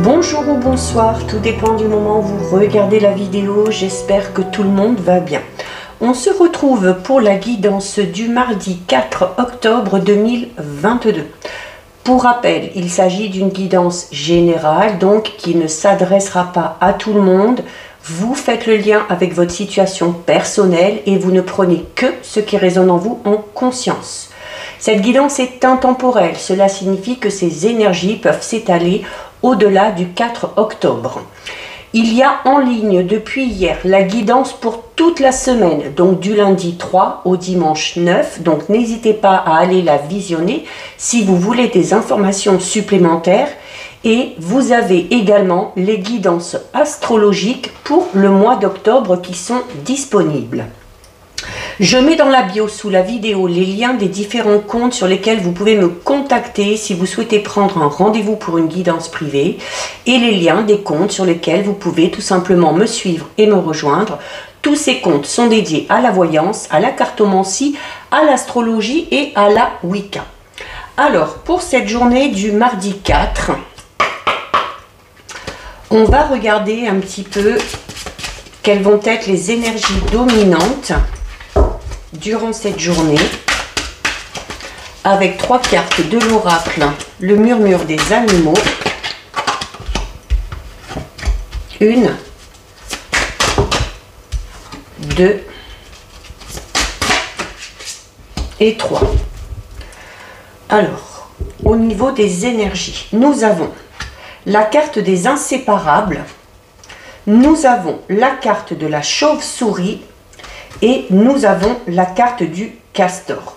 Bonjour ou bonsoir, tout dépend du moment où vous regardez la vidéo, j'espère que tout le monde va bien. On se retrouve pour la guidance du mardi 4 octobre 2022. Pour rappel, il s'agit d'une guidance générale, donc qui ne s'adressera pas à tout le monde. Vous faites le lien avec votre situation personnelle et vous ne prenez que ce qui résonne en vous en conscience. Cette guidance est intemporelle, cela signifie que ces énergies peuvent s'étaler au-delà du 4 octobre. Il y a en ligne depuis hier la guidance pour toute la semaine, donc du lundi 3 au dimanche 9, donc n'hésitez pas à aller la visionner si vous voulez des informations supplémentaires. Et vous avez également les guidances astrologiques pour le mois d'octobre qui sont disponibles. Je mets dans la bio sous la vidéo les liens des différents comptes sur lesquels vous pouvez me contacter si vous souhaitez prendre un rendez-vous pour une guidance privée et les liens des comptes sur lesquels vous pouvez tout simplement me suivre et me rejoindre. Tous ces comptes sont dédiés à la voyance, à la cartomancie, à l'astrologie et à la Wicca. Alors, pour cette journée du mardi 4, on va regarder un petit peu quelles vont être les énergies dominantes durant cette journée avec 3 cartes de l'oracle, le murmure des animaux, 1, 2 et 3. Alors, au niveau des énergies, nous avons la carte des inséparables, nous avons la carte de la chauve-souris et nous avons la carte du castor.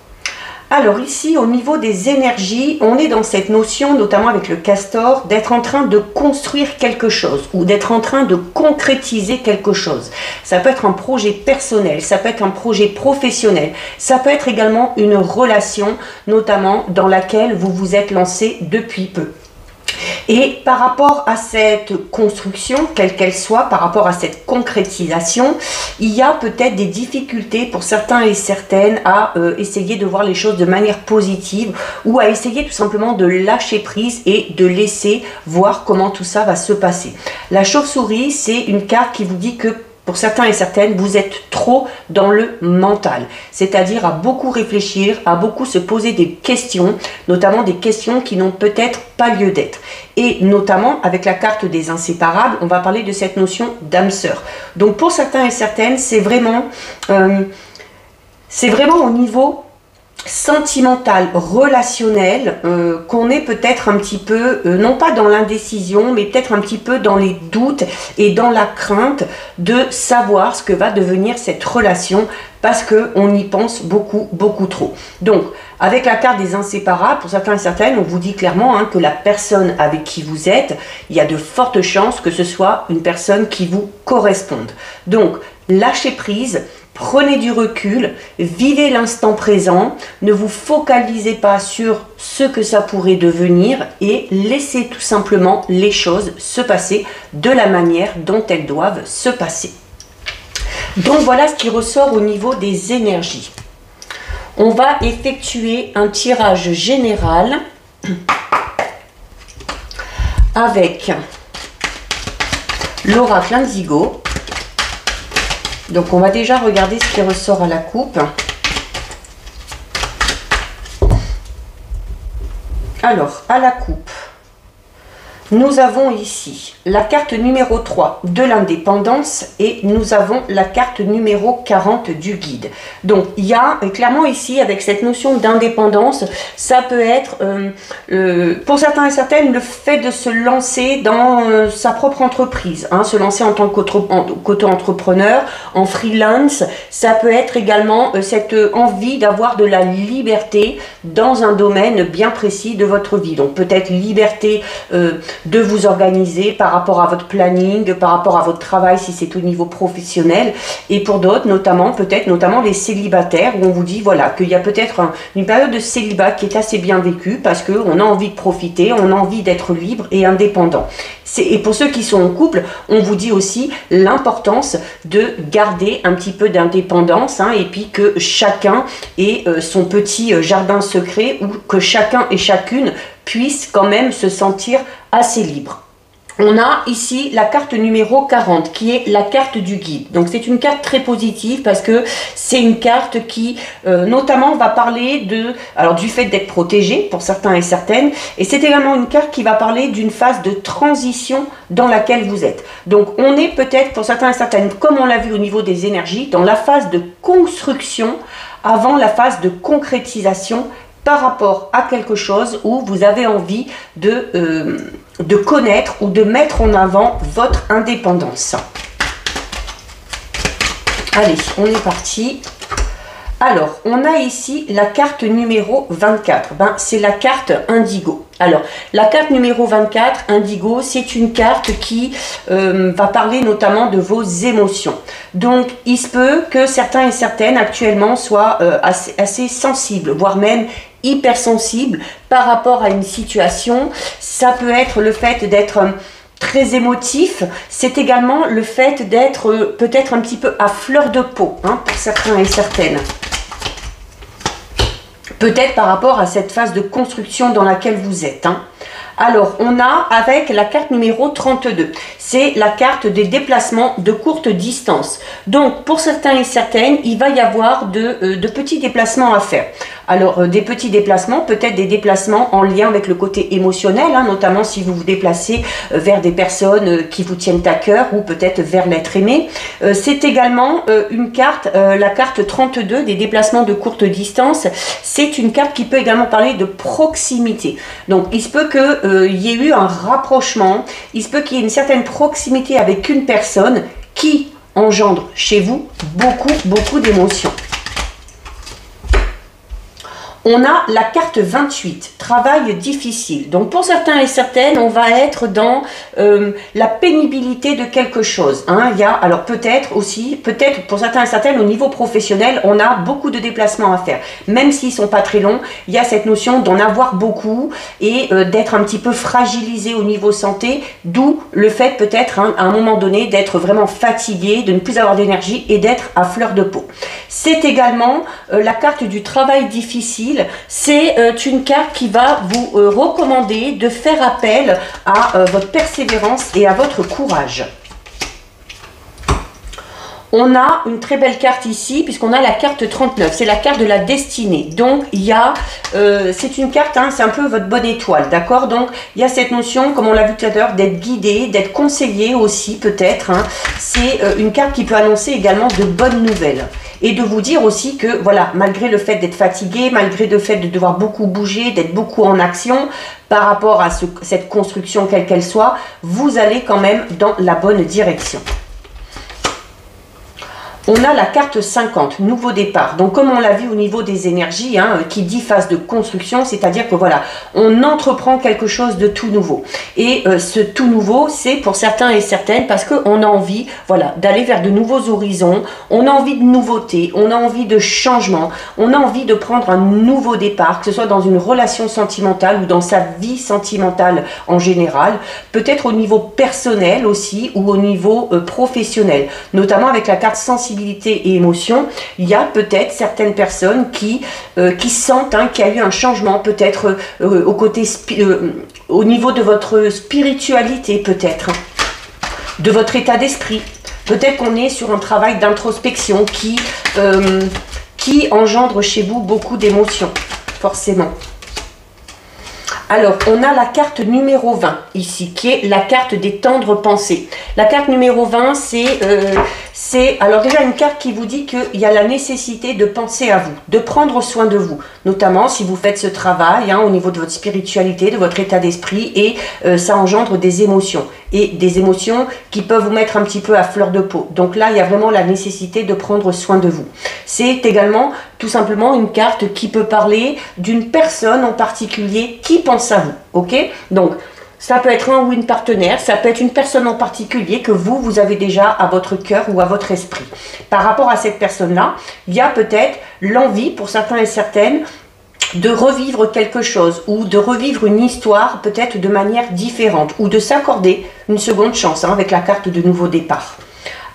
Alors ici, au niveau des énergies, on est dans cette notion, notamment avec le castor, d'être en train de construire quelque chose ou d'être en train de concrétiser quelque chose. Ça peut être un projet personnel, ça peut être un projet professionnel, ça peut être également une relation, notamment dans laquelle vous vous êtes lancé depuis peu. Et par rapport à cette construction, quelle qu'elle soit, par rapport à cette concrétisation, il y a peut-être des difficultés pour certains et certaines à essayer de voir les choses de manière positive ou à essayer tout simplement de lâcher prise et de laisser voir comment tout ça va se passer. La chauve-souris, c'est une carte qui vous dit que pour certains et certaines, vous êtes trop dans le mental, c'est-à-dire à beaucoup réfléchir, à beaucoup se poser des questions, notamment des questions qui n'ont peut-être pas lieu d'être. Et notamment, avec la carte des inséparables, on va parler de cette notion d'âme sœur. Donc pour certains et certaines, c'est vraiment au niveau sentimental, relationnel, qu'on est peut-être un petit peu, non pas dans l'indécision, mais peut-être un petit peu dans les doutes et dans la crainte de savoir ce que va devenir cette relation parce qu'on y pense beaucoup, beaucoup trop. Donc, avec la carte des inséparables, pour certains et certaines, on vous dit clairement que la personne avec qui vous êtes, il y a de fortes chances que ce soit une personne qui vous corresponde. Donc, lâchez prise. Prenez du recul, vivez l'instant présent, ne vous focalisez pas sur ce que ça pourrait devenir et laissez tout simplement les choses se passer de la manière dont elles doivent se passer. Donc voilà ce qui ressort au niveau des énergies. On va effectuer un tirage général avec l'oracle Indigo. Donc on va déjà regarder ce qui ressort à la coupe. Alors, à la coupe, nous avons ici la carte numéro 3 de l'indépendance et nous avons la carte numéro 40 du guide. Donc il y a clairement ici, avec cette notion d'indépendance, ça peut être pour certains et certaines le fait de se lancer dans sa propre entreprise, se lancer en tant qu'auto-entrepreneur, en freelance. Ça peut être également cette envie d'avoir de la liberté dans un domaine bien précis de votre vie. Donc peut-être liberté de vous organiser par rapport à votre planning, par rapport à votre travail si c'est au niveau professionnel, et pour d'autres notamment les célibataires où on vous dit voilà qu'il y a peut-être une période de célibat qui est assez bien vécue parce qu'on a envie de profiter, on a envie d'être libre et indépendant. Et pour ceux qui sont en couple, on vous dit aussi l'importance de garder un petit peu d'indépendance et puis que chacun ait son petit jardin secret ou que chacun et chacune puisse quand même se sentir assez libre. On a ici la carte numéro 40 qui est la carte du guide. Donc c'est une carte très positive parce que c'est une carte qui notamment va parler du fait d'être protégé pour certains et certaines. Et c'est également une carte qui va parler d'une phase de transition dans laquelle vous êtes. Donc on est peut-être pour certains et certaines, comme on l'a vu au niveau des énergies, dans la phase de construction avant la phase de concrétisation par rapport à quelque chose où vous avez envie de connaître ou de mettre en avant votre indépendance. Allez, on est parti. Alors, on a ici la carte numéro 24. C'est la carte Indigo. Alors, la carte numéro 24, Indigo, c'est une carte qui va parler notamment de vos émotions. Donc, il se peut que certains et certaines actuellement soient assez sensibles, voire même hypersensibles par rapport à une situation. Ça peut être le fait d'être très émotif, c'est également le fait d'être peut-être un petit peu à fleur de peau pour certains et certaines. Peut-être par rapport à cette phase de construction dans laquelle vous êtes. Alors, on a avec la carte numéro 32, c'est la carte des déplacements de courte distance. Donc, pour certains et certaines, il va y avoir de petits déplacements à faire. Alors, des petits déplacements, peut-être des déplacements en lien avec le côté émotionnel, notamment si vous vous déplacez vers des personnes qui vous tiennent à cœur ou peut-être vers l'être aimé. C'est également une carte, la carte 32 des déplacements de courte distance. C'est une carte qui peut également parler de proximité. Donc, il se peut qu'il y ait eu un rapprochement, il se peut qu'il y ait une certaine proximité avec une personne qui engendre chez vous beaucoup d'émotions. On a la carte 28, travail difficile. Donc pour certains et certaines, on va être dans la pénibilité de quelque chose. Il y a, alors peut-être aussi, peut-être pour certains et certaines, au niveau professionnel, on a beaucoup de déplacements à faire. Même s'ils ne sont pas très longs, il y a cette notion d'en avoir beaucoup et d'être un petit peu fragilisé au niveau santé, d'où le fait peut-être à un moment donné d'être vraiment fatigué, de ne plus avoir d'énergie et d'être à fleur de peau. C'est également la carte du travail difficile. C'est une carte qui va vous recommander de faire appel à votre persévérance et à votre courage. On a une très belle carte ici, puisqu'on a la carte 39, c'est la carte de la destinée. Donc, il y a, c'est une carte, c'est un peu votre bonne étoile, d'accord? Donc, il y a cette notion, comme on l'a vu tout à l'heure, d'être guidé, d'être conseillé aussi, peut-être. C'est une carte qui peut annoncer également de bonnes nouvelles. Et de vous dire aussi que, voilà, malgré le fait d'être fatigué, malgré le fait de devoir beaucoup bouger, d'être beaucoup en action, par rapport à cette construction quelle qu'elle soit, vous allez quand même dans la bonne direction. On a la carte 50, nouveau départ. Donc, comme on l'a vu au niveau des énergies, qui dit phase de construction, c'est-à-dire que voilà, on entreprend quelque chose de tout nouveau. Et ce tout nouveau, c'est pour certains et certaines parce qu'on a envie, voilà, d'aller vers de nouveaux horizons, on a envie de nouveautés, on a envie de changement, on a envie de prendre un nouveau départ, que ce soit dans une relation sentimentale ou dans sa vie sentimentale en général, peut-être au niveau personnel aussi ou au niveau professionnel, notamment avec la carte sensibilité et émotion. Il y a peut-être certaines personnes qui sentent qu'il y a eu un changement, peut-être au niveau de votre spiritualité, peut-être, de votre état d'esprit. Peut-être qu'on est sur un travail d'introspection qui engendre chez vous beaucoup d'émotions, forcément. Alors, on a la carte numéro 20 ici, qui est la carte des tendres pensées. La carte numéro 20, c'est alors déjà une carte qui vous dit qu'il y a la nécessité de penser à vous, de prendre soin de vous, notamment si vous faites ce travail au niveau de votre spiritualité, de votre état d'esprit, et ça engendre des émotions, et des émotions qui peuvent vous mettre un petit peu à fleur de peau. Donc là, il y a vraiment la nécessité de prendre soin de vous. C'est également tout simplement une carte qui peut parler d'une personne en particulier qui pense à vous, ok? Donc, ça peut être un ou une partenaire, ça peut être une personne en particulier que vous avez déjà à votre cœur ou à votre esprit. Par rapport à cette personne-là, il y a peut-être l'envie, pour certains et certaines, de revivre quelque chose ou de revivre une histoire peut-être de manière différente ou de s'accorder une seconde chance avec la carte de nouveau départ.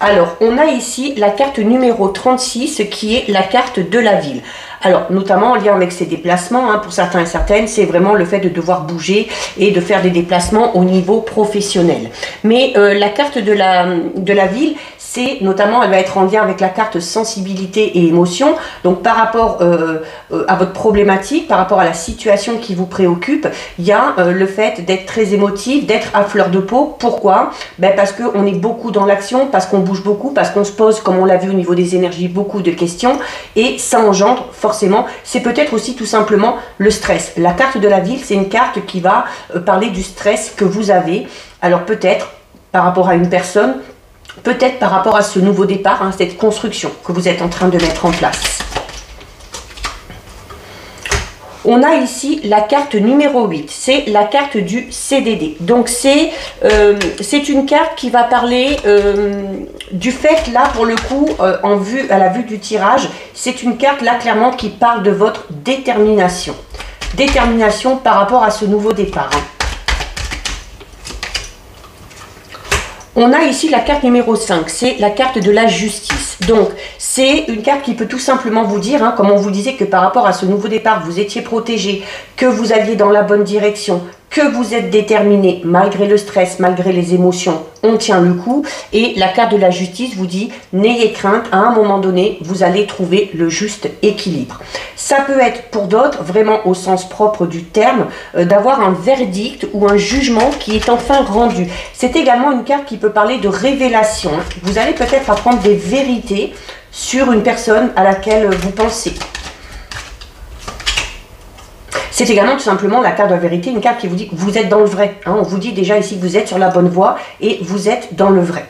Alors, on a ici la carte numéro 36 qui est la carte de la ville. Alors, notamment en lien avec ces déplacements, hein, pour certains et certaines, c'est vraiment le fait de devoir bouger et de faire des déplacements au niveau professionnel. Mais la carte de la ville, c'est notamment, elle va être en lien avec la carte sensibilité et émotion. Donc par rapport à votre problématique, par rapport à la situation qui vous préoccupe, il y a le fait d'être très émotif, d'être à fleur de peau. Pourquoi? Ben parce qu'on est beaucoup dans l'action, parce qu'on bouge beaucoup, parce qu'on se pose, comme on l'a vu au niveau des énergies, beaucoup de questions. Et ça engendre forcément, c'est peut-être aussi tout simplement le stress. La carte de la ville, c'est une carte qui va parler du stress que vous avez. Alors peut-être par rapport à une personne, peut-être par rapport à ce nouveau départ, hein, cette construction que vous êtes en train de mettre en place. On a ici la carte numéro 8, c'est la carte du CDD. Donc c'est une carte qui va parler du fait, là pour le coup, à la vue du tirage, c'est une carte là clairement qui parle de votre détermination. Détermination par rapport à ce nouveau départ. Hein. On a ici la carte numéro 5, c'est la carte de la justice. Donc, c'est une carte qui peut tout simplement vous dire, hein, comme on vous disait que par rapport à ce nouveau départ, vous étiez protégé, que vous alliez dans la bonne direction, que vous êtes déterminé, malgré le stress, malgré les émotions, on tient le coup. Et la carte de la justice vous dit, n'ayez crainte, à un moment donné, vous allez trouver le juste équilibre. Ça peut être pour d'autres, vraiment au sens propre du terme, d'avoir un verdict ou un jugement qui est enfin rendu. C'est également une carte qui peut parler de révélation. Vous allez peut-être apprendre des vérités sur une personne à laquelle vous pensez. C'est également tout simplement la carte de la vérité, une carte qui vous dit que vous êtes dans le vrai. Hein, on vous dit déjà ici que vous êtes sur la bonne voie et vous êtes dans le vrai.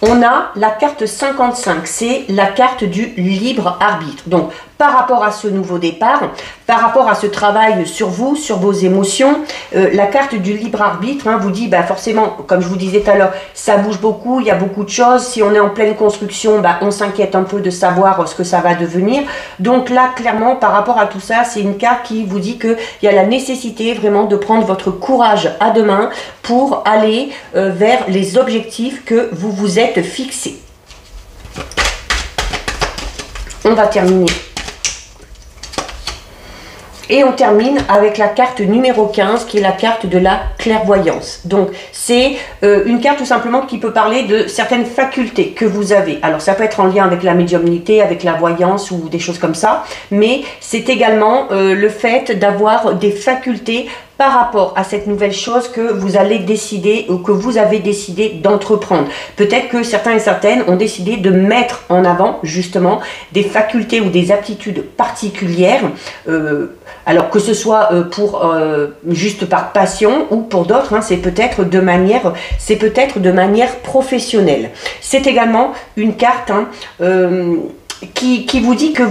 On a la carte 55, c'est la carte du libre arbitre. Donc, par rapport à ce nouveau départ, par rapport à ce travail sur vous, sur vos émotions, la carte du libre arbitre hein, vous dit, bah, forcément, comme je vous disais tout à l'heure, ça bouge beaucoup, il y a beaucoup de choses. Si on est en pleine construction, bah, on s'inquiète un peu de savoir ce que ça va devenir. Donc là, clairement, par rapport à tout ça, c'est une carte qui vous dit qu'il y a la nécessité vraiment de prendre votre courage à deux mains pour aller vers les objectifs que vous vous êtes fixés. On va terminer. Et on termine avec la carte numéro 15 qui est la carte de la clairvoyance. Donc c'est une carte tout simplement qui peut parler de certaines facultés que vous avez. Alors ça peut être en lien avec la médiumnité, avec la voyance ou des choses comme ça. Mais c'est également le fait d'avoir des facultés par rapport à cette nouvelle chose que vous allez décider ou que vous avez décidé d'entreprendre. Peut-être que certains et certaines ont décidé de mettre en avant justement des facultés ou des aptitudes particulières, alors que ce soit juste par passion ou pour d'autres, hein, c'est peut-être de manière professionnelle. C'est également une carte hein, qui vous dit que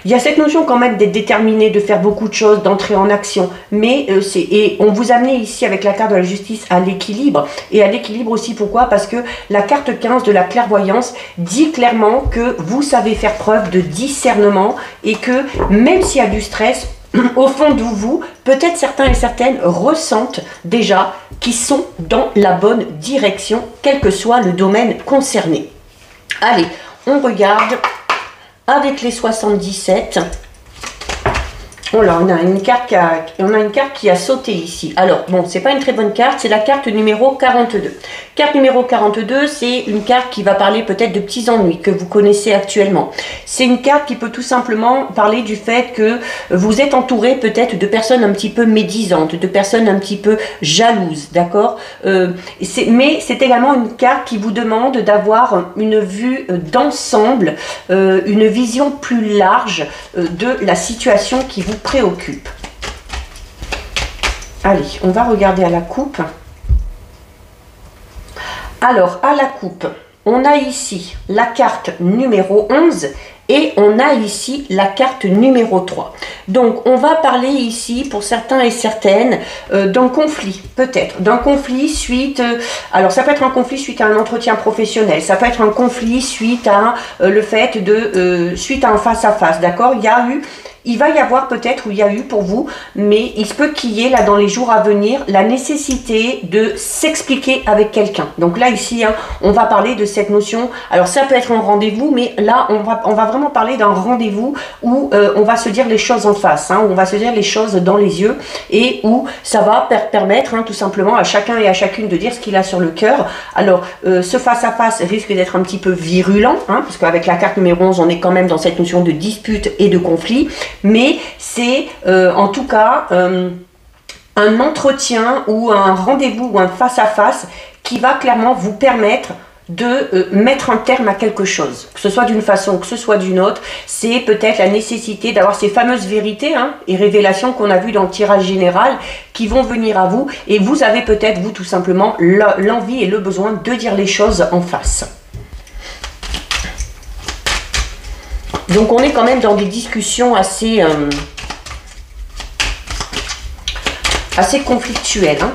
il y a cette notion quand même d'être déterminé, de faire beaucoup de choses, d'entrer en action, mais et on vous amenait ici avec la carte de la justice à l'équilibre, et à l'équilibre aussi pourquoi? Parce que la carte 15 de la clairvoyance dit clairement que vous savez faire preuve de discernement et que même s'il y a du stress, au fond de vous, peut-être certains et certaines ressentent déjà qu'ils sont dans la bonne direction, quel que soit le domaine concerné. Allez, on regarde avec les 77. Oh là, on a une carte qui a sauté ici. Alors, bon, c'est pas une très bonne carte, c'est la carte numéro 42. Carte numéro 42, c'est une carte qui va parler peut-être de petits ennuis que vous connaissez actuellement. C'est une carte qui peut tout simplement parler du fait que vous êtes entouré peut-être de personnes un petit peu médisantes, de personnes un petit peu jalouses, d'accord? Mais c'est également une carte qui vous demande d'avoir une vue d'ensemble, une vision plus large de la situation qui vous préoccupe. Allez, on va regarder à la coupe. Alors, à la coupe, on a ici la carte numéro 11 et on a ici la carte numéro 3. Donc, on va parler ici, pour certains et certaines, d'un conflit, peut-être. D'un conflit suite... alors, ça peut être un conflit suite à un entretien professionnel. Ça peut être un conflit suite à le fait de... suite à un face-à-face, d'accord? Il y a eu il va y avoir peut-être, ou il y a eu pour vous, mais il se peut qu'il y ait là dans les jours à venir la nécessité de s'expliquer avec quelqu'un. Donc là ici, hein, on va parler de cette notion, alors ça peut être un rendez-vous, mais là on va vraiment parler d'un rendez-vous où on va se dire les choses en face, hein, où on va se dire les choses dans les yeux et où ça va permettre hein, tout simplement à chacun et à chacune de dire ce qu'il a sur le cœur. Alors ce face-à-face risque d'être un petit peu virulent, hein, parce qu'avec la carte numéro 11, on est quand même dans cette notion de dispute et de conflit, mais c'est en tout cas un entretien ou un rendez-vous ou un face-à-face qui va clairement vous permettre de mettre un terme à quelque chose, que ce soit d'une façon, que ce soit d'une autre. C'est peut-être la nécessité d'avoir ces fameuses vérités hein, et révélations qu'on a vues dans le tirage général qui vont venir à vous, et vous avez peut-être, vous tout simplement, l'envie et le besoin de dire les choses en face. Donc on est quand même dans des discussions assez conflictuelles, hein.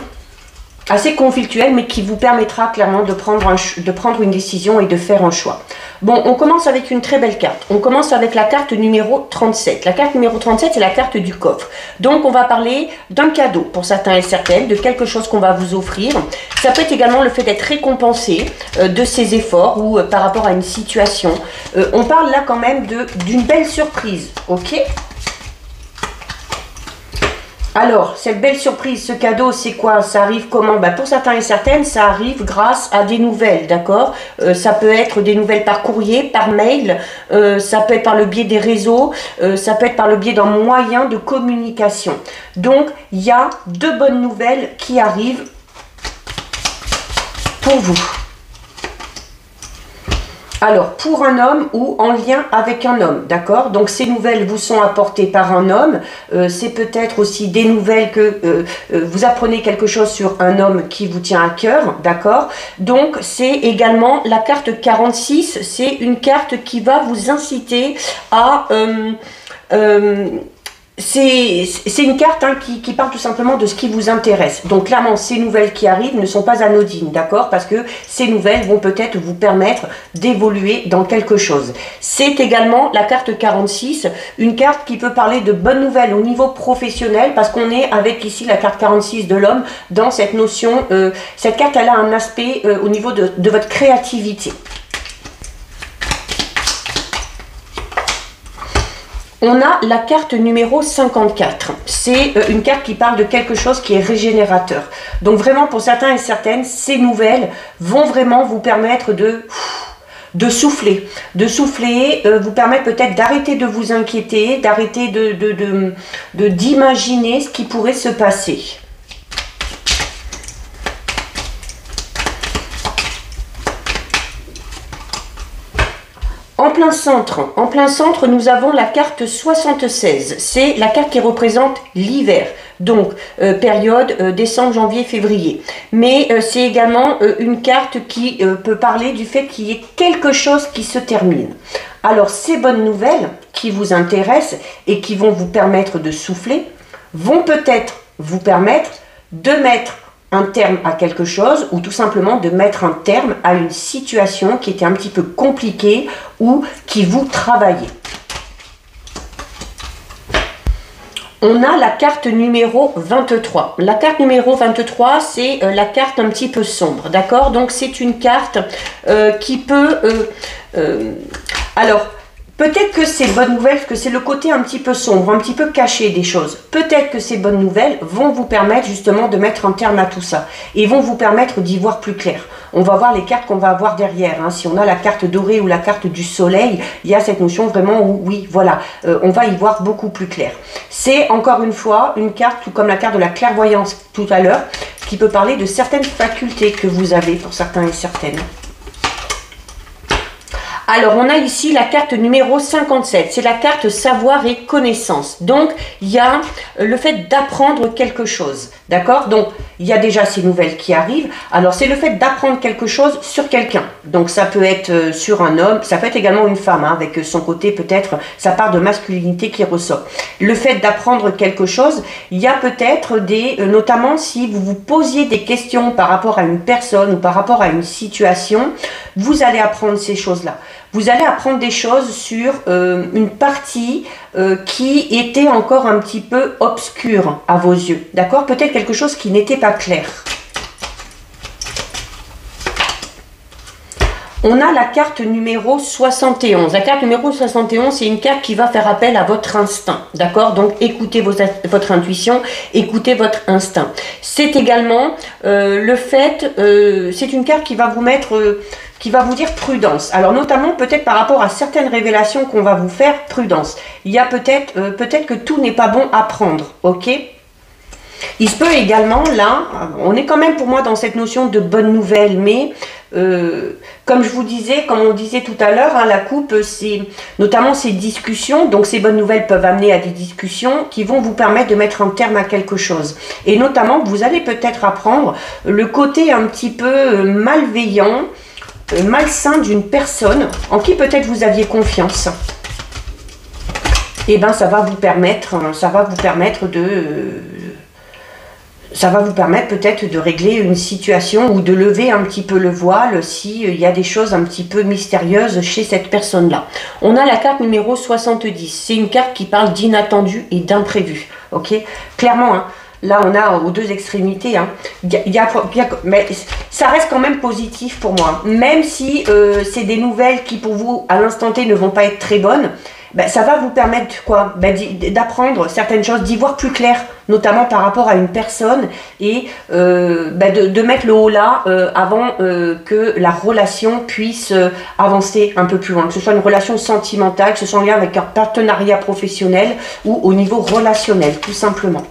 Assez conflictuelles, mais qui vous permettra clairement de prendre une décision et de faire un choix. Bon, on commence avec une très belle carte. On commence avec la carte numéro 37. La carte numéro 37, c'est la carte du coffre. Donc, on va parler d'un cadeau pour certains et certaines, de quelque chose qu'on va vous offrir. Ça peut être également le fait d'être récompensé de ses efforts ou par rapport à une situation. On parle là quand même d'une belle surprise, ok ? Alors, cette belle surprise, ce cadeau, c'est quoi? Ça arrive comment? Pour certains et certaines, ça arrive grâce à des nouvelles, d'accord? Ça peut être des nouvelles par courrier, par mail, ça peut être par le biais des réseaux, ça peut être par le biais d'un moyen de communication. Donc, il y a de bonnes nouvelles qui arrivent pour vous. Alors, pour un homme ou en lien avec un homme, d'accord? Donc, ces nouvelles vous sont apportées par un homme. C'est peut-être aussi des nouvelles que vous apprenez quelque chose sur un homme qui vous tient à cœur, d'accord? Donc, c'est également la carte 46. C'est une carte qui va vous inciter à... c'est une carte hein, qui parle tout simplement de ce qui vous intéresse. Donc clairement, ces nouvelles qui arrivent ne sont pas anodines, d'accord? Parce que ces nouvelles vont peut-être vous permettre d'évoluer dans quelque chose. C'est également la carte 46, une carte qui peut parler de bonnes nouvelles au niveau professionnel, parce qu'on est avec ici la carte 46 de l'homme dans cette notion. Cette carte, elle a un aspect au niveau de votre créativité. On a la carte numéro 54. C'est une carte qui parle de quelque chose qui est régénérateur. Donc vraiment, pour certains et certaines, ces nouvelles vont vraiment vous permettre de souffler. Vous permettre peut-être d'arrêter de vous inquiéter, d'arrêter d'imaginer ce qui pourrait se passer. En plein centre, nous avons la carte 76. C'est la carte qui représente l'hiver. Donc, période décembre, janvier, février. Mais c'est également une carte qui peut parler du fait qu'il y ait quelque chose qui se termine. Alors, ces bonnes nouvelles qui vous intéressent et qui vont vous permettre de souffler, vont peut-être vous permettre de mettre un terme à quelque chose ou tout simplement de mettre un terme à une situation qui était un petit peu compliquée ou qui vous travaillait. On a la carte numéro 23. La carte numéro 23, c'est la carte un petit peu sombre, d'accord? Donc c'est une carte qui peut... alors, peut-être que ces bonnes nouvelles, que c'est le côté un petit peu sombre, un petit peu caché des choses. Peut-être que ces bonnes nouvelles vont vous permettre justement de mettre un terme à tout ça et vont vous permettre d'y voir plus clair. On va voir les cartes qu'on va avoir derrière. Hein. Si on a la carte dorée ou la carte du soleil, il y a cette notion vraiment où, oui, voilà, on va y voir beaucoup plus clair. C'est encore une fois une carte, tout comme la carte de la clairvoyance tout à l'heure, qui peut parler de certaines facultés que vous avez pour certains et certaines. Alors, on a ici la carte numéro 57. C'est la carte savoir et connaissance. Donc, il y a le fait d'apprendre quelque chose. D'accord? Donc, il y a déjà ces nouvelles qui arrivent. Alors, c'est le fait d'apprendre quelque chose sur quelqu'un. Donc ça peut être sur un homme, ça peut être également une femme, hein, avec son côté peut-être, sa part de masculinité qui ressort. Le fait d'apprendre quelque chose, il y a peut-être des, notamment si vous vous posiez des questions par rapport à une personne ou par rapport à une situation, vous allez apprendre ces choses-là. Vous allez apprendre des choses sur une partie qui était encore un petit peu obscure à vos yeux, d'accord? Peut-être quelque chose qui n'était pas clair. On a la carte numéro 71. La carte numéro 71, c'est une carte qui va faire appel à votre instinct. D'accord? Donc, écoutez votre intuition, écoutez votre instinct. C'est également le fait, c'est une carte qui va vous mettre, qui va vous dire prudence. Alors, notamment, peut-être par rapport à certaines révélations qu'on va vous faire, prudence. Il y a peut-être que tout n'est pas bon à prendre. Ok? Il se peut également, là, on est quand même pour moi dans cette notion de bonne nouvelle, mais comme je vous disais, comme on disait tout à l'heure, hein, la coupe, c'est notamment ces discussions, donc ces bonnes nouvelles peuvent amener à des discussions qui vont vous permettre de mettre un terme à quelque chose. Et notamment, vous allez peut-être apprendre le côté un petit peu malveillant, malsain d'une personne en qui peut-être vous aviez confiance. Et bien, ça va vous permettre peut-être de régler une situation ou de lever un petit peu le voile s'il y a des choses un petit peu mystérieuses chez cette personne-là. On a la carte numéro 70. C'est une carte qui parle d'inattendu et d'imprévu. Ok? Clairement, hein, là on a aux deux extrémités. Hein, mais ça reste quand même positif pour moi. Même si c'est des nouvelles qui pour vous à l'instant T ne vont pas être très bonnes. Ben, ça va vous permettre quoi? Ben, d'apprendre certaines choses, d'y voir plus clair, notamment par rapport à une personne et de mettre le haut là avant que la relation puisse avancer un peu plus loin, que ce soit une relation sentimentale, que ce soit en lien avec un partenariat professionnel ou au niveau relationnel, tout simplement.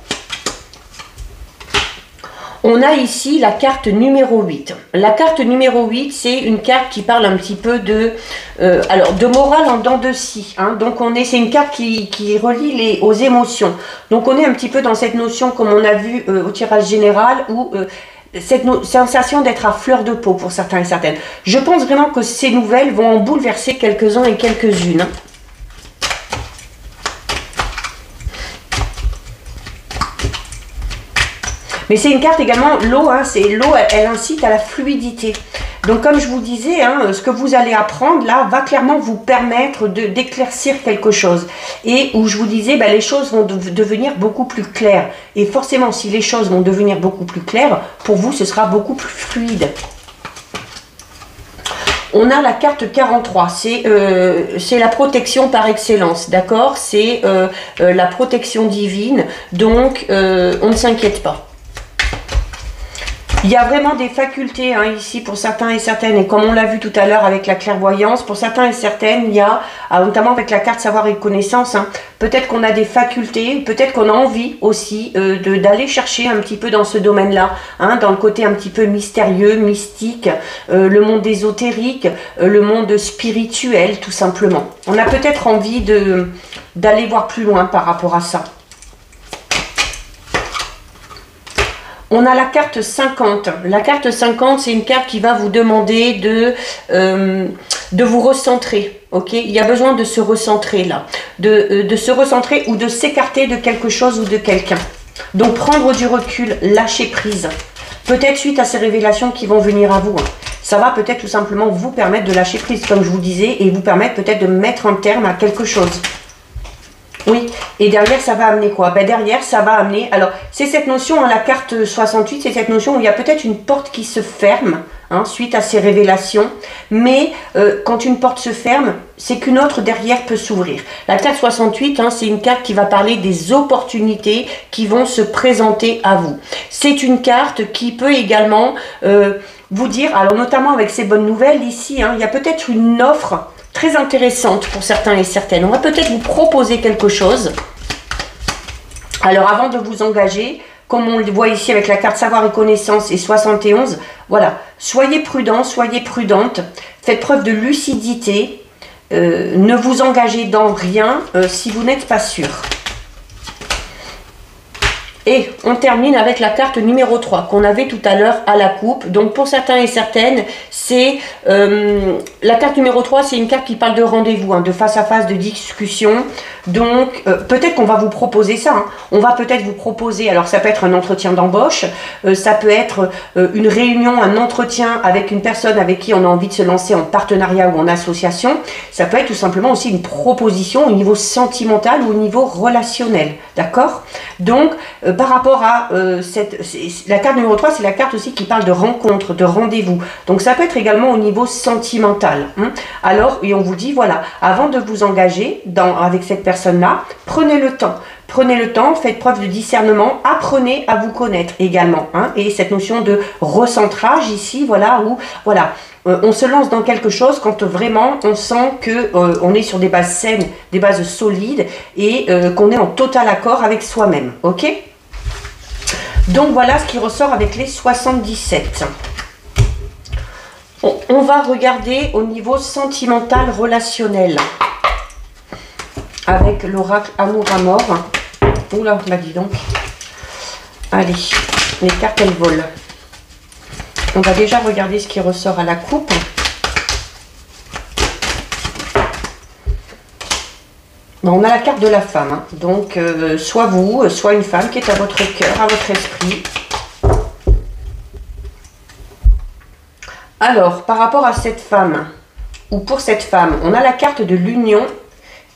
On a ici la carte numéro 8. La carte numéro 8, c'est une carte qui parle un petit peu de morale en dents de scie. Hein. Donc c'est une carte qui relie aux émotions. Donc on est un petit peu dans cette notion, comme on a vu au tirage général, où cette sensation d'être à fleur de peau pour certains et certaines. Je pense vraiment que ces nouvelles vont en bouleverser quelques-uns et quelques-unes. Hein. Mais c'est une carte également, l'eau, hein, l'eau, elle incite à la fluidité. Donc comme je vous disais, hein, ce que vous allez apprendre là va clairement vous permettre d'éclaircir quelque chose. Et où je vous disais, ben, les choses vont devenir beaucoup plus claires. Et forcément, si les choses vont devenir beaucoup plus claires, pour vous, ce sera beaucoup plus fluide. On a la carte 43, c'est la protection par excellence, d'accord? C'est la protection divine, donc on ne s'inquiète pas. Il y a vraiment des facultés hein, ici pour certains et certaines, et comme on l'a vu tout à l'heure avec la clairvoyance, pour certains et certaines, il y a, notamment avec la carte savoir et connaissance, hein, peut-être qu'on a des facultés, peut-être qu'on a envie aussi d'aller chercher un petit peu dans ce domaine-là, hein, dans le côté un petit peu mystérieux, mystique, le monde ésotérique, le monde spirituel tout simplement. On a peut-être envie d'aller voir plus loin par rapport à ça. On a la carte 50. La carte 50, c'est une carte qui va vous demander de vous recentrer. Ok, il y a besoin de se recentrer là. De se recentrer ou de s'écarter de quelque chose ou de quelqu'un. Donc prendre du recul, lâcher prise. Peut-être suite à ces révélations qui vont venir à vous. Hein. Ça va peut-être tout simplement vous permettre de lâcher prise, comme je vous disais, et vous permettre peut-être de mettre un terme à quelque chose. Oui, et derrière, ça va amener quoi? Ben derrière, ça va amener... Alors, c'est cette notion, hein, la carte 68, c'est cette notion où il y a peut-être une porte qui se ferme, hein, suite à ces révélations. Mais quand une porte se ferme, c'est qu'une autre derrière peut s'ouvrir. La carte 68, hein, c'est une carte qui va parler des opportunités qui vont se présenter à vous. C'est une carte qui peut également vous dire, alors notamment avec ces bonnes nouvelles ici, hein, il y a peut-être une offre très intéressante pour certains et certaines. On va peut-être vous proposer quelque chose. Alors avant de vous engager, comme on le voit ici avec la carte savoir et connaissance et 71, voilà, soyez prudents, soyez prudentes, faites preuve de lucidité, ne vous engagez dans rien si vous n'êtes pas sûr. Et on termine avec la carte numéro 3 qu'on avait tout à l'heure à la coupe. Donc pour certains et certaines, c'est la carte numéro 3, c'est une carte qui parle de rendez-vous, hein, de face à face, de discussion. Donc peut-être qu'on va vous proposer ça. Hein. On va peut-être vous proposer, alors ça peut être un entretien d'embauche, ça peut être une réunion, un entretien avec une personne avec qui on a envie de se lancer en partenariat ou en association. Ça peut être tout simplement aussi une proposition au niveau sentimental ou au niveau relationnel. D'accord? Donc par rapport à la carte numéro 3, c'est la carte aussi qui parle de rencontre, de rendez-vous. Donc ça peut être également au niveau sentimental. Hein. Alors, et on vous dit, voilà, avant de vous engager avec cette personne-là, prenez le temps. Prenez le temps, faites preuve de discernement, apprenez à vous connaître également. Hein. Et cette notion de recentrage ici, voilà, où voilà, on se lance dans quelque chose quand vraiment on sent que on est sur des bases saines, des bases solides et qu'on est en total accord avec soi-même. Ok? Donc voilà ce qui ressort avec les 77. On va regarder au niveau sentimental relationnel avec l'oracle Amour à mort. Oula, bah dis donc. Allez, les cartes elles volent. On va déjà regarder ce qui ressort à la coupe. Bon, on a la carte de la femme. Hein. Donc, soit vous, soit une femme qui est à votre cœur, à votre esprit. Alors, par rapport à cette femme, ou pour cette femme, on a la carte de l'union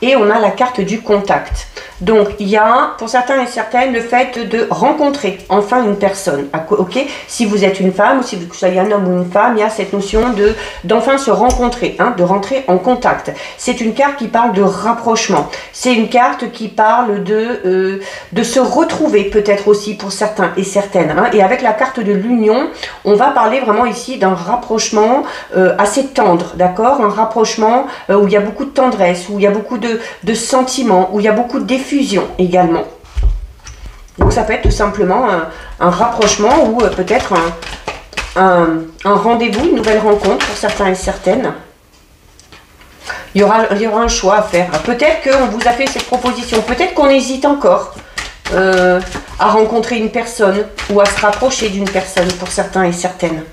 et on a la carte du contact. Donc, il y a, pour certains et certaines, le fait de rencontrer enfin une personne. Ok, si vous êtes une femme, ou si vous soyez un homme ou une femme, il y a cette notion d'enfin se rencontrer, hein, de rentrer en contact. C'est une carte qui parle de rapprochement. C'est une carte qui parle de se retrouver, peut-être aussi pour certains et certaines. Hein. Et avec la carte de l'union, on va parler vraiment ici d'un rapprochement assez tendre, d'accord? Un rapprochement où il y a beaucoup de tendresse, où il y a beaucoup de sentiments, où il y a beaucoup d'effusion également. Donc ça peut être tout simplement un rapprochement ou peut-être un rendez-vous, une nouvelle rencontre pour certains et certaines. Il y aura un choix à faire. Peut-être qu'on vous a fait cette proposition, peut-être qu'on hésite encore à rencontrer une personne ou à se rapprocher d'une personne pour certains et certaines.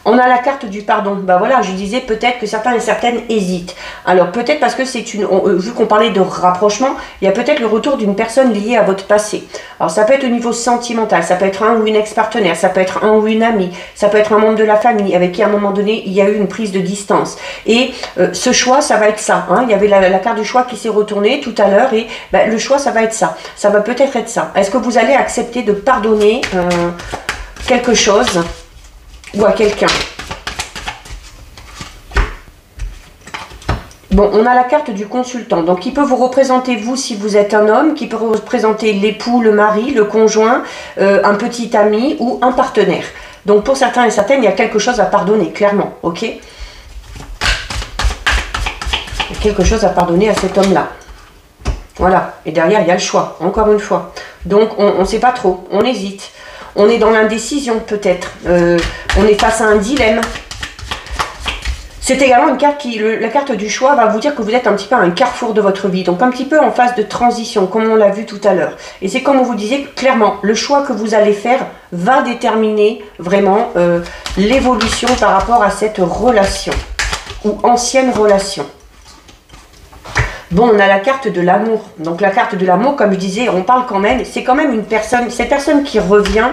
On a la carte du pardon. Ben voilà, je disais peut-être que certains et certaines hésitent. Alors peut-être parce que c'est vu qu'on parlait de rapprochement, il y a peut-être le retour d'une personne liée à votre passé. Alors ça peut être au niveau sentimental, ça peut être un ou une ex-partenaire, ça peut être un ou une amie, ça peut être un membre de la famille avec qui à un moment donné il y a eu une prise de distance. Et ce choix, ça va être ça. Hein. Il y avait la carte du choix qui s'est retournée tout à l'heure et ben, le choix, ça va être ça. Ça va peut-être être ça. Est-ce que vous allez accepter de pardonner quelque chose ou à quelqu'un? Bon, on a la carte du consultant, donc qui peut vous représenter vous si vous êtes un homme, qui peut représenter l'époux, le mari, le conjoint, un petit ami ou un partenaire. Donc pour certains et certaines, il y a quelque chose à pardonner, clairement, ok? Il y a quelque chose à pardonner à cet homme-là. Voilà, et derrière, il y a le choix, encore une fois. Donc on ne sait pas trop, on hésite. On est dans l'indécision peut-être, on est face à un dilemme. C'est également une carte la carte du choix va vous dire que vous êtes un petit peu à un carrefour de votre vie, donc un petit peu en phase de transition, comme on l'a vu tout à l'heure. Et c'est comme on vous disait, clairement, le choix que vous allez faire va déterminer vraiment l'évolution par rapport à cette relation, ou ancienne relation. Bon, on a la carte de l'amour. Donc la carte de l'amour, comme je disais, on parle quand même, c'est quand même une personne, cette personne qui revient,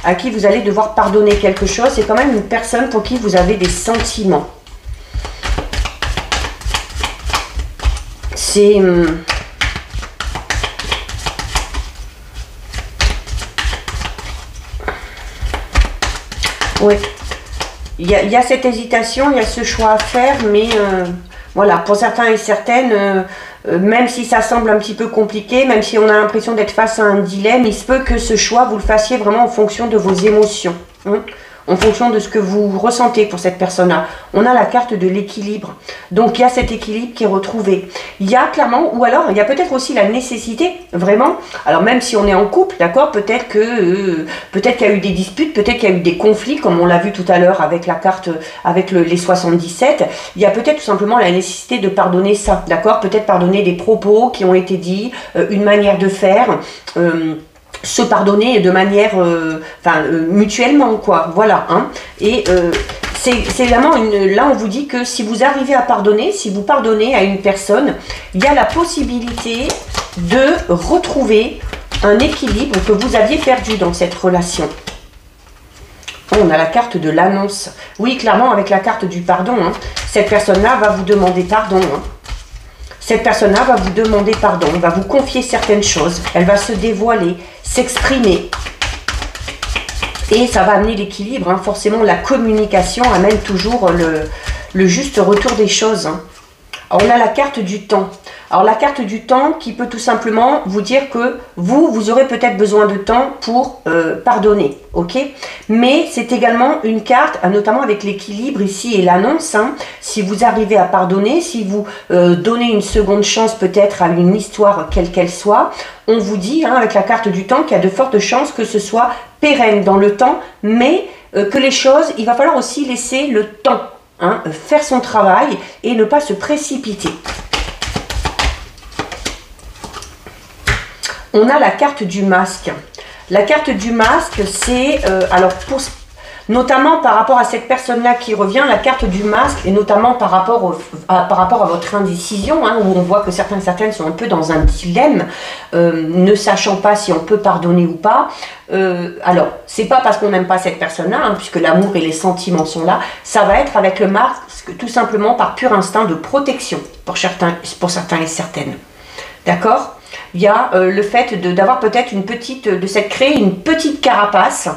à qui vous allez devoir pardonner quelque chose, c'est quand même une personne pour qui vous avez des sentiments. C'est... oui, il y a cette hésitation, il y a ce choix à faire, mais voilà, pour certains et certaines, même si ça semble un petit peu compliqué, même si on a l'impression d'être face à un dilemme, il se peut que ce choix, vous le fassiez vraiment en fonction de vos émotions, hein, en fonction de ce que vous ressentez pour cette personne-là. On a la carte de l'équilibre. Donc, il y a cet équilibre qui est retrouvé. Il y a clairement, ou alors, il y a peut-être aussi la nécessité, vraiment, alors même si on est en couple, d'accord, peut-être qu'il y a eu des disputes, peut-être qu'il y a eu des conflits, comme on l'a vu tout à l'heure avec la carte, avec les 77, il y a peut-être tout simplement la nécessité de pardonner ça, d'accord, peut-être pardonner des propos qui ont été dits, une manière de faire, se pardonner de manière, mutuellement, quoi. Voilà, hein. Et c'est vraiment là on vous dit que si vous arrivez à pardonner, si vous pardonnez à une personne, il y a la possibilité de retrouver un équilibre que vous aviez perdu dans cette relation. On a la carte de l'annonce. Oui, clairement, avec la carte du pardon, hein, cette personne-là va vous demander pardon. Hein. Cette personne-là va vous demander pardon, va vous confier certaines choses. Elle va se dévoiler, s'exprimer. Et ça va amener l'équilibre. Hein. Forcément, la communication amène toujours le juste retour des choses. Hein. Alors, on a la carte du temps. Alors, la carte du temps qui peut tout simplement vous dire que vous aurez peut-être besoin de temps pour pardonner, ok? Mais c'est également une carte, notamment avec l'équilibre ici et l'annonce. Hein, si vous arrivez à pardonner, si vous donnez une seconde chance peut-être à une histoire quelle qu'elle soit, on vous dit, hein, avec la carte du temps, qu'il y a de fortes chances que ce soit pérenne dans le temps, mais que les choses, il va falloir aussi laisser le temps, hein, faire son travail et ne pas se précipiter. On a la carte du masque. La carte du masque, c'est, notamment par rapport à cette personne-là qui revient, la carte du masque, et notamment par rapport à votre indécision, hein, où on voit que certains et certaines sont un peu dans un dilemme, ne sachant pas si on peut pardonner ou pas. Alors, c'est pas parce qu'on n'aime pas cette personne-là, hein, puisque l'amour et les sentiments sont là, ça va être avec le masque, tout simplement par pur instinct de protection, pour certains et certaines. D'accord ? Il y a le fait d'avoir peut-être créer une petite carapace.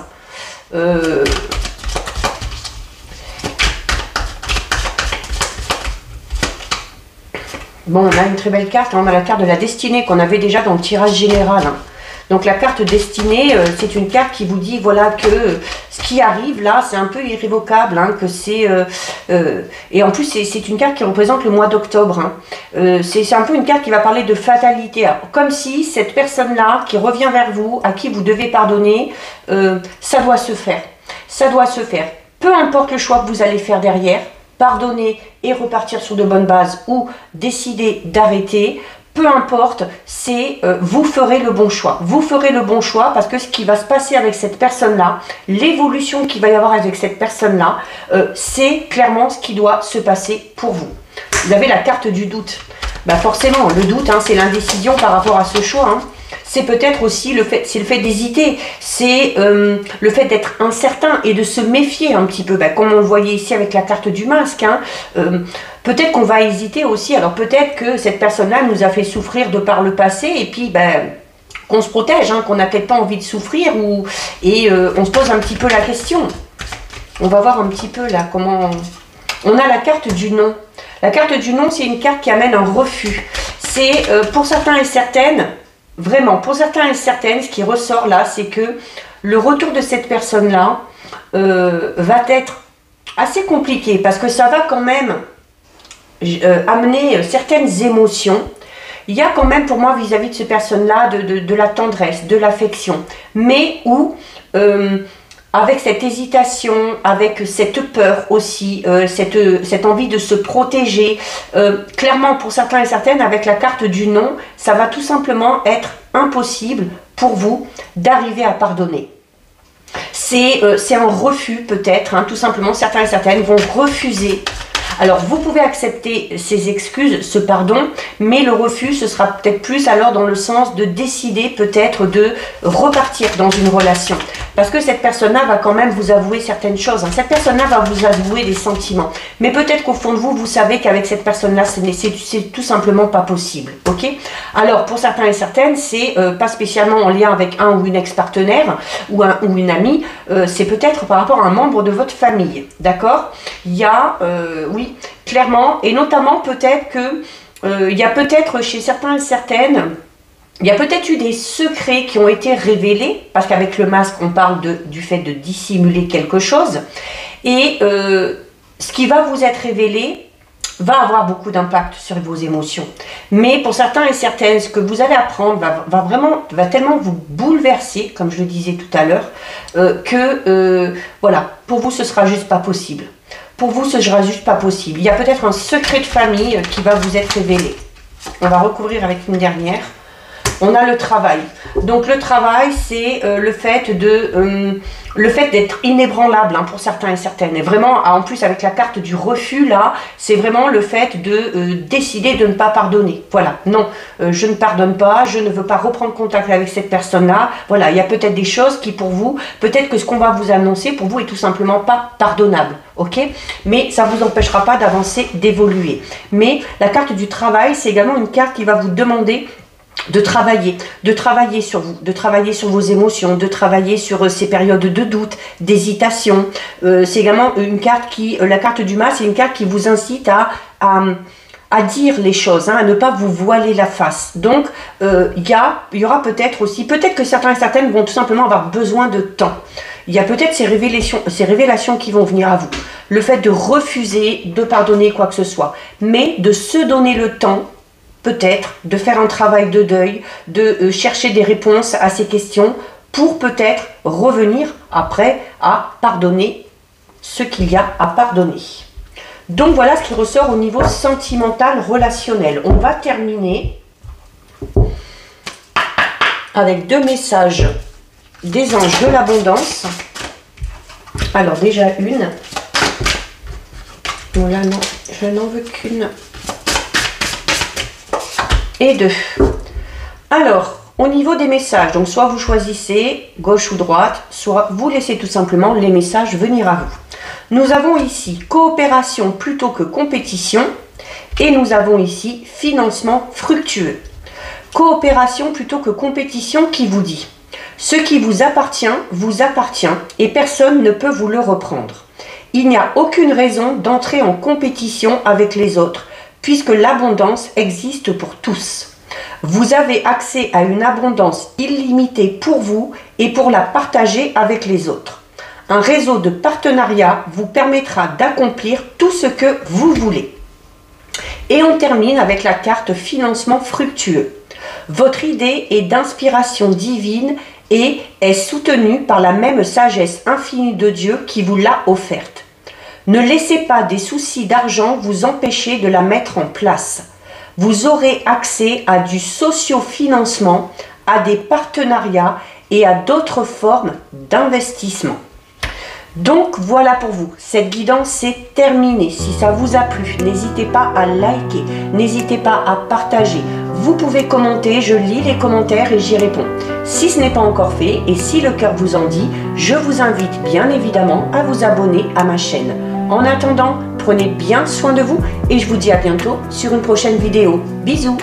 Bon, on a une très belle carte, hein, on a la carte de la destinée qu'on avait déjà dans le tirage général. Hein. Donc la carte destinée, c'est une carte qui vous dit voilà que ce qui arrive là, c'est un peu irrévocable, hein, que c'est et en plus c'est une carte qui représente le mois d'octobre. Hein. C'est un peu une carte qui va parler de fatalité, alors, comme si cette personne-là qui revient vers vous, à qui vous devez pardonner, ça doit se faire. Ça doit se faire. Peu importe le choix que vous allez faire derrière, pardonner et repartir sur de bonnes bases ou décider d'arrêter. Peu importe, c'est vous ferez le bon choix. Vous ferez le bon choix parce que ce qui va se passer avec cette personne-là, l'évolution qu'il va y avoir avec cette personne-là, c'est clairement ce qui doit se passer pour vous. Vous avez la carte du doute. Bah forcément, le doute, hein, c'est l'indécision par rapport à ce choix. Hein. C'est peut-être aussi le fait d'hésiter, c'est le fait d'être incertain et de se méfier un petit peu, bah, comme on le voyait ici avec la carte du masque. Hein. Peut-être qu'on va hésiter aussi, alors peut-être que cette personne-là nous a fait souffrir de par le passé et puis ben, qu'on se protège, hein, qu'on n'a peut-être pas envie de souffrir et on se pose un petit peu la question. On va voir un petit peu là comment... On a la carte du non. La carte du non, c'est une carte qui amène un refus. C'est pour certains et certaines, vraiment, pour certains et certaines, ce qui ressort là, c'est que le retour de cette personne-là va être assez compliqué parce que ça va quand même amener certaines émotions. Il y a quand même pour moi vis-à-vis de ces personnes-là de la tendresse, de l'affection, mais où avec cette hésitation, avec cette peur aussi, cette envie de se protéger, clairement pour certains et certaines avec la carte du non, ça va tout simplement être impossible pour vous d'arriver à pardonner. C'est un refus peut-être, hein, tout simplement certains et certaines vont refuser. Alors, vous pouvez accepter ces excuses, ce pardon, mais le refus, ce sera peut-être plus alors dans le sens de décider peut-être de repartir dans une relation. Parce que cette personne-là va quand même vous avouer certaines choses. Hein. Cette personne-là va vous avouer des sentiments. Mais peut-être qu'au fond de vous, vous savez qu'avec cette personne-là, c'est tout simplement pas possible. Ok? Alors, pour certains et certaines, c'est pas spécialement en lien avec un ou une ex-partenaire ou une amie. C'est peut-être par rapport à un membre de votre famille. D'accord? Il y a, oui, clairement, et notamment peut-être que il y a peut-être chez certains et certaines, il y a peut-être eu des secrets qui ont été révélés, parce qu'avec le masque, on parle du fait de dissimuler quelque chose, et ce qui va vous être révélé va avoir beaucoup d'impact sur vos émotions. Mais pour certains et certaines, ce que vous allez apprendre va tellement vous bouleverser, comme je le disais tout à l'heure, que voilà, pour vous, ce sera juste pas possible. Pour vous, ce sera juste pas possible. Il y a peut-être un secret de famille qui va vous être révélé. On va recouvrir avec une dernière. On a le travail. Donc le travail, c'est le fait d'être inébranlable pour certains et certaines. Et vraiment, en plus avec la carte du refus là, c'est vraiment le fait de décider de ne pas pardonner. Voilà, non, je ne pardonne pas, je ne veux pas reprendre contact avec cette personne-là. Voilà, il y a peut-être des choses qui pour vous, peut-être que ce qu'on va vous annoncer pour vous est tout simplement pas pardonnable. Ok, mais ça ne vous empêchera pas d'avancer, d'évoluer. Mais la carte du travail, c'est également une carte qui va vous demander de travailler sur vous, de travailler sur vos émotions, de travailler sur ces périodes de doute, d'hésitation. C'est également une carte qui, la carte du mas, c'est une carte qui vous incite à dire les choses, à ne pas vous voiler la face. Donc, il y aura peut-être aussi, peut-être que certains et certaines vont tout simplement avoir besoin de temps. Il y a peut-être ces révélations qui vont venir à vous. Le fait de refuser de pardonner quoi que ce soit, mais de se donner le temps, peut-être, de faire un travail de deuil, de chercher des réponses à ces questions pour peut-être revenir après à pardonner ce qu'il y a à pardonner. Donc voilà ce qui ressort au niveau sentimental, relationnel. On va terminer avec 2 messages des anges de l'abondance. Alors déjà une. Voilà, non, je n'en veux qu'une. Et 2. Alors, au niveau des messages, donc soit vous choisissez gauche ou droite, soit vous laissez tout simplement les messages venir à vous. Nous avons ici coopération plutôt que compétition et nous avons ici financement fructueux. Coopération plutôt que compétition qui vous dit ce qui vous appartient et personne ne peut vous le reprendre. Il n'y a aucune raison d'entrer en compétition avec les autres puisque l'abondance existe pour tous. Vous avez accès à une abondance illimitée pour vous et pour la partager avec les autres. Un réseau de partenariats vous permettra d'accomplir tout ce que vous voulez. Et on termine avec la carte financement fructueux. Votre idée est d'inspiration divine et est soutenue par la même sagesse infinie de Dieu qui vous l'a offerte. Ne laissez pas des soucis d'argent vous empêcher de la mettre en place. Vous aurez accès à du socio-financement, à des partenariats et à d'autres formes d'investissement. Donc voilà pour vous, cette guidance est terminée. Si ça vous a plu, n'hésitez pas à liker, n'hésitez pas à partager. Vous pouvez commenter, je lis les commentaires et j'y réponds. Si ce n'est pas encore fait et si le cœur vous en dit, je vous invite bien évidemment à vous abonner à ma chaîne. En attendant, prenez bien soin de vous et je vous dis à bientôt sur une prochaine vidéo. Bisous!